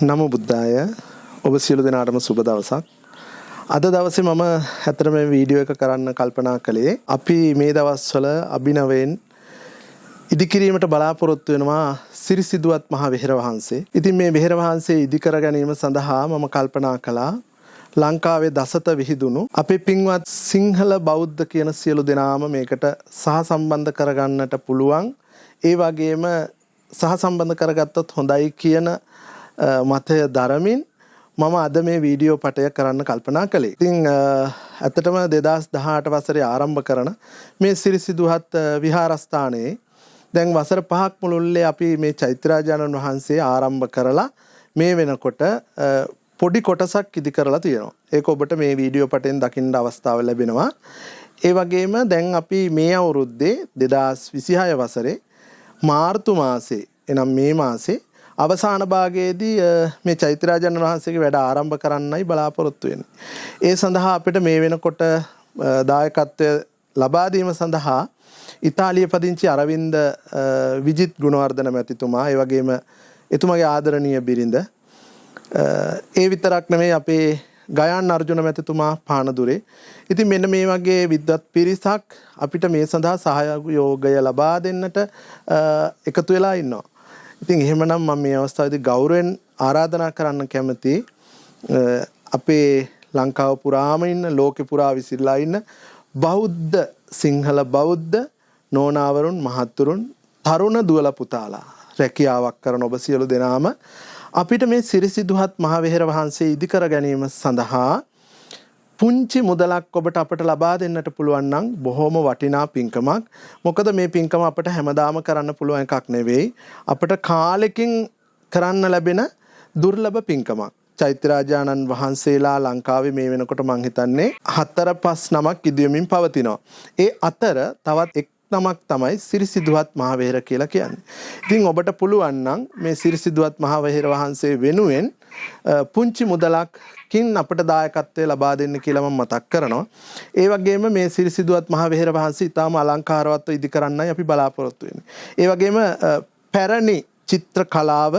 නමෝ බුද්ධාය. ඔබ සියලු දෙනාටම සුබ දවසක්. අද දවසේ මම ඇත්තටම මේ වීඩියෝ එක කරන්න කල්පනා කළේ අපි මේ දවස්වල අභිනවයෙන් ඉදිකිරීමට බලාපොරොත්තු වෙනවා සිරිසිදුවත් මහ විහෙර වහන්සේ. ඉතින් මේ විහෙර වහන්සේ ඉදිකර ගැනීම සඳහා මම කල්පනා කළා ලංකාවේ දසත විහිදුණු අපේ පින්වත් සිංහල බෞද්ධ කියන සියලු දෙනාම මේකට සහසම්බන්ධ කරගන්නට පුළුවන්. ඒ වගේම සහසම්බන්ධ කරගත්තොත් හොඳයි කියන මතය දරමින් මම අද මේ වීඩියෝ පටය කරන්න කල්පනා කළේ. ඉතින් ඇත්තටම 2018 වසරේ ආරම්භ කරන මේ සිරිසිදුවත් විහාරස්ථානයේ දැන් වසර 5ක් මුළුල්ලේ අපි මේ චෛත්‍යරාජානන් වහන්සේ ආරම්භ කරලා මේ වෙනකොට පොඩි කොටසක් ඉදි කරලා තියෙනවා. ඒක ඔබට මේ වීඩියෝ පටයෙන් දකින්න අවස්ථාව ලැබෙනවා. ඒ වගේම දැන් අපි මේ අවුරුද්දේ 2026 වසරේ මාර්තු මාසේ එනම් මේ මාසේ අවසාන භාගයේදී මේ චෛත්‍යරාජානන් වහන්සේගේ වැඩ ආරම්භ කරන්නයි බලාපොරොත්තු වෙන්නේ. ඒ සඳහා අපිට මේ වෙනකොට දායකත්වය ලබා දීම සඳහා ඉතාලිය පදිංචි අරවින්ද විජිත් ගුණවර්ධන මැතිතුමා, ඒ වගේම එතුමාගේ ආදරණීය බිරිඳ, ඒ විතරක් නෙමෙයි අපේ ගයාන් අර්ජුන මැතිතුමා පානදුරේ. ඉතින් මෙන්න මේ වගේ විද්වත් පිරිසක් අපිට මේ සඳහා සහයෝගය ලබා දෙන්නට එකතු වෙලා ඉන්නවා. ඉතින් එහෙමනම් මම මේ අවස්ථාවේදී ගෞරවයෙන් ආරාධනා කරන්න කැමතියි අපේ ලංකාව පුරාම ඉන්න, ලෝකෙ පුරා විසිරලා ඉන්න බෞද්ධ, සිංහල බෞද්ධ නෝනාවරුන්, මහත්තුරුන්, තරුණ දුවලා පුතාලා, රැකියාවක් කරන ඔබ සියලු දෙනාම අපිට මේ සිරිසිදුවත් මහ විහෙර වහන්සේ ඉදිකර ගැනීම සඳහා පුංචි මුදලක් ඔබට අපට ලබා දෙන්නට පුළුවන් නම් බොහොම වටිනා පින්කමක්. මොකද මේ පින්කම අපට හැමදාම කරන්න පුළුවන් එකක් නෙවෙයි. අපට කාලෙකින් කරන්න ලැබෙන දුර්ලභ පින්කමක්. චෛත්‍යරාජානන් වහන්සේලා ලංකාවේ මේ වෙනකොට මං හිතන්නේ 4-5 නමක් ඉදියමින් පවතිනවා. ඒ අතර තවත් එක් නමක් තමයි සිරිසිදුවත් මහ විහෙර කියලා කියන්නේ. ඉතින් ඔබට පුළුවන් නම් මේ සිරිසිදුවත් මහ විහෙර වහන්සේ වෙනුවෙන් පුංචි මුදලකින් අපට දායකත්වය ලබා දෙන්න කියලා මම මතක් කරනවා. ඒ වගේම මේ සිරිසිදුවත් මහ විහෙර වහන්සේ ඉතාම අලංකාරවත්ව ඉදි කරන්නයි අපි බලාපොරොත්තු වෙන්නේ. ඒ වගේම පැරණි චිත්‍ර කලාව,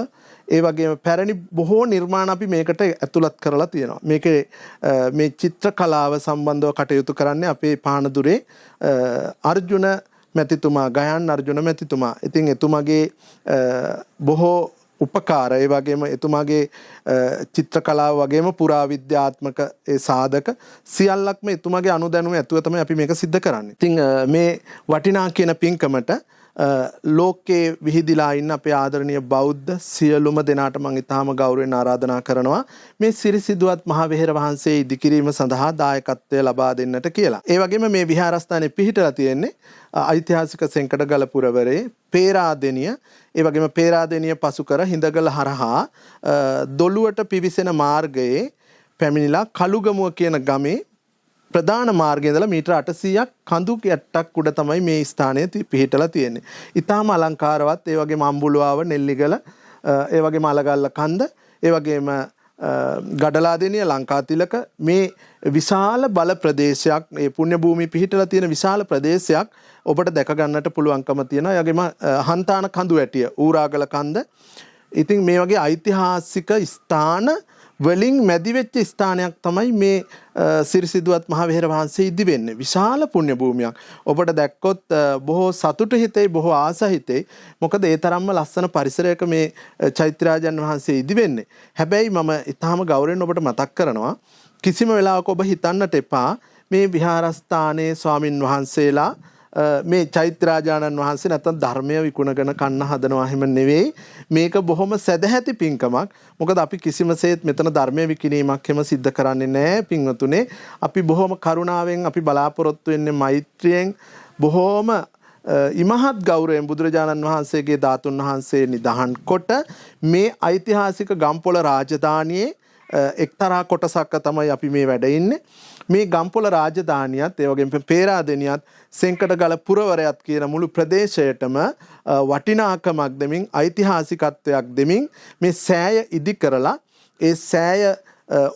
ඒ වගේම පැරණි බොහෝ නිර්මාණ අපි මේකට ඇතුළත් කරලා තියෙනවා. මේකේ මේ චිත්‍ර කලාව සම්බන්ධව කටයුතු කරන්නේ අපේ පානදුරේ අර්ජුන මැතිතුමා, ගයාන් අර්ජුන මැතිතුමා. ඉතින් එතුමාගේ බොහෝ උපකාර, ඒ වගේම එතුමාගේ චිත්‍ර කලාව වගේම පුරාවිද්‍යාත්මක ඒ සාධක සියල්ලක්ම එතුමාගේ අනුදැනුම ඇතුව තමයි අපි මේක සිද්ධ කරන්නේ. ඉතින් මේ වටිනා කියන පින්කමට ලෝකේ විහිදිලා ඉන්න අපේ ආදරණීය බෞද්ධ සියලුම දෙනාට මම ඉතාම ගෞරවයෙන් ආරාධනා කරනවා මේ සිරිසිදුවත් මහ විහෙර වහන්සේ ඉදිකිරීම සඳහා දායකත්වය ලබා දෙන්නට කියලා. ඒ වගේම මේ විහාරස්ථානයේ පිහිටලා තියෙන්නේ ඓතිහාසික සෙන්කඩගල පුරවරේ පේරාදෙණිය, ඒ වගේම පේරාදෙණිය පසු කර හිඳගල හරහා දොළුවට පිවිසෙන මාර්ගයේ පැමිණිලා කළුගමුව කියන ගමේ ප්‍රධාන මාර්ගයේ ඉඳලා මීටර 800ක් කඳු කැට්ටක් උඩ තමයි මේ ස්ථානය පිහිටලා තියෙන්නේ. ඊටාම අලංකාරවත්, ඒ වගේම අම්බුලුවාව, නෙල්ලිගල, ඒ වගේම අලගල්ල කන්ද, ඒ වගේම ගඩලාදෙණිය, ලංකාතිලක, මේ විශාල බල ප්‍රදේශයක්, මේ පුණ්‍ය භූමි පිහිටලා තියෙන විශාල ප්‍රදේශයක් ඔබට දැක ගන්නට පුළුවන්කම තියෙනවා. ඒ වගේම හන්තාන කඳු ඇටිය, ඌරාගල කන්ද. ඉතින් මේ වගේ ඓතිහාසික ස්ථාන වලින් මැදි වෙච්ච ස්ථානයක් තමයි මේ සිරිසිදුවත් මහ විහෙර වහන්සේ ඉදි වෙන්නේ. විශාල පුණ්‍ය භූමියක්. ඔබට දැක්කොත් බොහෝ සතුට හිතේ, බොහෝ ආස හිතේ. මොකද ඒ තරම්ම ලස්සන පරිසරයක මේ චෛත්‍යරාජානන් වහන්සේ ඉදි වෙන්නේ. හැබැයි මම ඊටාම ගෞරවයෙන් ඔබට මතක් කරනවා, කිසිම වෙලාවක ඔබ හිතන්නට එපා මේ විහාරස්ථානයේ ස්වාමින් වහන්සේලා මේ චෛත්‍යරාජානන් වහන්සේ නැත්තම් ධර්මය විකුණගෙන කන්න හදනවා. එහෙම නෙවෙයි. මේක බොහොම සැදැහැති පින්කමක්. මොකද අපි කිසිමසේත් මෙතන ධර්මය විකිණීමක් හැම සිද්ධ කරන්නේ නැහැ පින්වතුනේ. අපි බොහොම කරුණාවෙන් අපි බලාපොරොත්තු වෙන්නේ මෛත්‍රියෙන්, බොහොම ඉමහත් ගෞරවයෙන් බුදුරජාණන් වහන්සේගේ ධාතුන් වහන්සේ නිදහන් කොට මේ ඓතිහාසික ගම්පොළ රාජධානියේ එක්තරා කොටසක් තමයි අපි මේ වැඩ ඉන්නේ. මේ ගම්පොළ රාජධානියත්, ඒ වගේම පේරාදෙණියත්, සෙන්කඩගල පුරවරයත් කියන මුළු ප්‍රදේශයටම වටිනාකමක් දෙමින්, ඓතිහාසිකත්වයක් දෙමින් මේ සෑය ඉදි කරලා ඒ සෑය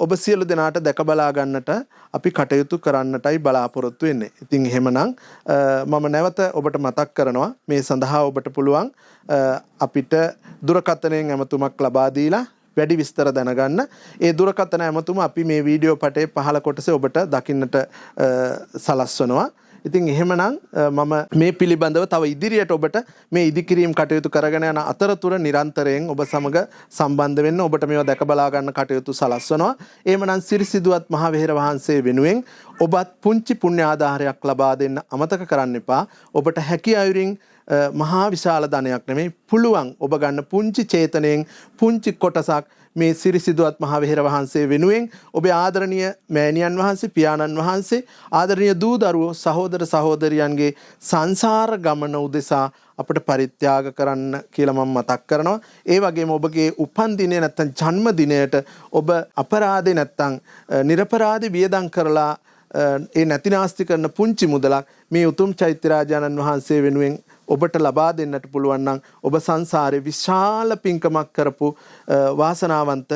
ඔබ සියලු දෙනාට දැක බලා ගන්නට අපි කටයුතු කරන්නටයි බලාපොරොත්තු වෙන්නේ. ඉතින් එහෙමනම් මම නැවත ඔබට මතක් කරනවා මේ සඳහා ඔබට පුළුවන් අපිට දුරකථනයෙන් ඇමතුමක් ලබා දීලා වැඩි විස්තර දැනගන්න ඒ දුරකථන ඇමතුම අපි මේ වීඩියෝ පටේ පහළ කොටසේ ඔබට දකින්නට සලස්වනවා. ඉතින් එහෙමනම් මම මේ පිළිබඳව තව ඉදිරියට ඔබට මේ ඉදිකිරීම් කටයුතු කරගෙන යන අතරතුර නිරන්තරයෙන් ඔබ සමග සම්බන්ධ වෙන්න ඔබට මේවා දැක බලා ගන්න කටයුතු සලස්වනවා. එහෙමනම් සිරිසිදුවත් මහ වෙහෙර වහන්සේ වෙනුවෙන් ඔබත් පුංචි පුණ්‍ය ආධාරයක් ලබා දෙන්න අමතක කරන්න එපා. ඔබට හැකි අයුරින් මහා විශාල ධනයක් නෙමෙයි පුළුවන් ඔබ ගන්න පුංචි චේතනයෙන් පුංචි කොටසක් මේ සිරිසිදුවත් මහ වෙහෙර වහන්සේ වෙනුවෙන් ඔබේ ආදරණීය මෑණියන් වහන්සේ පියාණන් වහන්සේ ආදරණීය දූ දරුවෝ සහෝදර සහෝදරියන්ගේ සංසාර ගමන උදෙසා අපිට පරිත්‍යාග කරන්න කියලා මම මතක් කරනවා. ඒ වගේම ඔබගේ උපන් දිනේ නැත්තම් ජන්ම දිනයට ඔබ අපරාධේ නැත්තම් නිර්පරාධී වියදම් කරලා ඒ නැතිනාස්ති කරන පුංචි මුදලක් මේ උතුම් චෛත්‍ය රාජානන් වහන්සේ වෙනුවෙන් ඔබට ලබා දෙන්නට පුළුවන් නම් ඔබ සංසාරේ විශාල පින්කමක් කරපු වාසනාවන්ත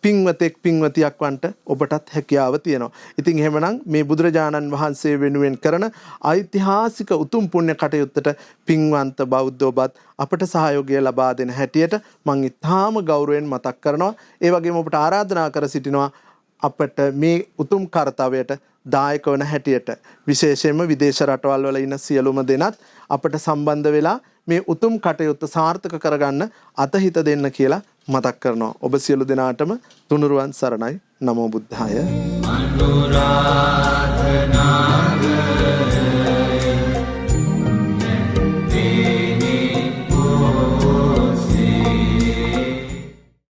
පින්වතෙක් පින්වතියක් වන්ට ඔබටත් හැකියාව තියෙනවා. ඉතින් එහෙමනම් මේ බුදුරජාණන් වහන්සේ වෙනුවෙන් කරන ඓතිහාසික උතුම් පුණ්‍ය කටයුත්තට පින්වන්ත බෞද්ධ ඔබත් අපට සහයෝගය ලබා දෙන හැටියට මම ඉතාම ගෞරවයෙන් මතක් කරනවා. ඒ වගේම ඔබට ආරාධනා කර සිටිනවා අපට මේ උතුම් කාර්යයට දායක වන හැටියට විශේෂයෙන්ම විදේශ රටවල් වල ඉන්න සියලුම දෙනාත් අපට සම්බන්ධ වෙලා මේ උතුම් කටයුත්ත සාර්ථක කරගන්න අතහිත දෙන්න කියලා මතක් කරනවා. ඔබ සියලු දෙනාටම තුනුරුවන් සරණයි. නමෝ බුද්ධාය. අනුරාධනා